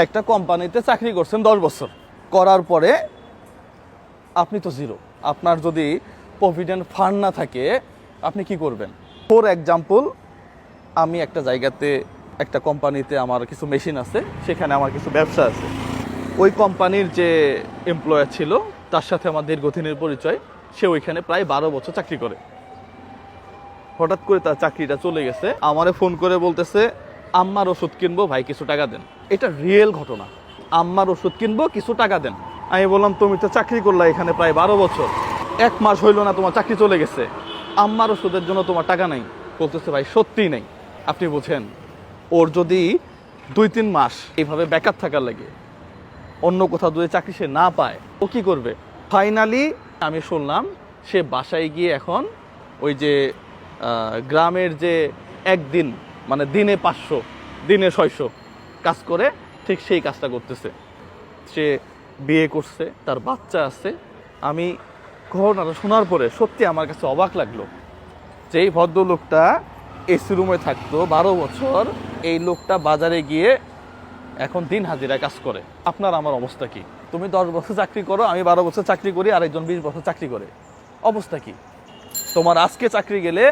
একটা কোম্পানিতে চাকরি করছেন 10 বছর, করার পরে আপনি তো জিরো। আপনার যদি প্রভিডেন্ট ফান্ড না থাকে আপনি কি করবেন? ফর এক্সাম্পল, আমি একটা জায়গাতে একটা কোম্পানিতে আমার কিছু মেশিন আছে, সেখানে আমার কিছু ব্যবসা আছে। ওই কোম্পানির যে এমপ্লয়ার ছিল তার সাথে আমার দীর্ঘদিনের পরিচয়। সে ওইখানে প্রায় 12 বছর চাকরি করে। হঠাৎ করে তার চাকরিটা চলে গেছে, আমারে ফোন করে বলতেছে আম্মার ওষুধ কিনবো ভাই, কিছু টাকা দেন। এটা রিয়েল ঘটনা। আম্মার ওষুধ কিনবো, কিছু টাকা দেন। আমি বললাম তুমি তো চাকরি করলা এখানে প্রায় 12 বছর, 1 মাস হইল না তোমার চাকরি চলে গেছে, আম্মার ওষুধের জন্য তোমার টাকা নাই? বলতেছে ভাই সত্যিই নেই। আপনি বুঝেন, ওর যদি 2-3 মাস এইভাবে ব্যাকআপ থাকার লাগে অন্য কোথাও যদি চাকরি সে না পায়, ও কি করবে? ফাইনালি আমি শুনলাম সে বাসায় গিয়ে এখন ওই যে গ্রামের যে একদিন মানে দিনে 500 দিনে 600 কাজ করে, ঠিক সেই কাজটা করতেছে। সে বিয়ে করছে, তার বাচ্চা আছে। আমি ঘটনাটা শোনার পরে সত্যি আমার কাছে অবাক লাগলো যে এই ভদ্রলোকটা এসি রুমে থাকতো 12 বছর, এই লোকটা বাজারে গিয়ে এখন দিন হাজিরা কাজ করে। আপনার আমার অবস্থা কি? তুমি 10 বছর চাকরি করো, আমি 12 বছর চাকরি করি, আরেকজন 20 বছর চাকরি করে। অবস্থা কি তোমার? আজকে চাকরি গেলে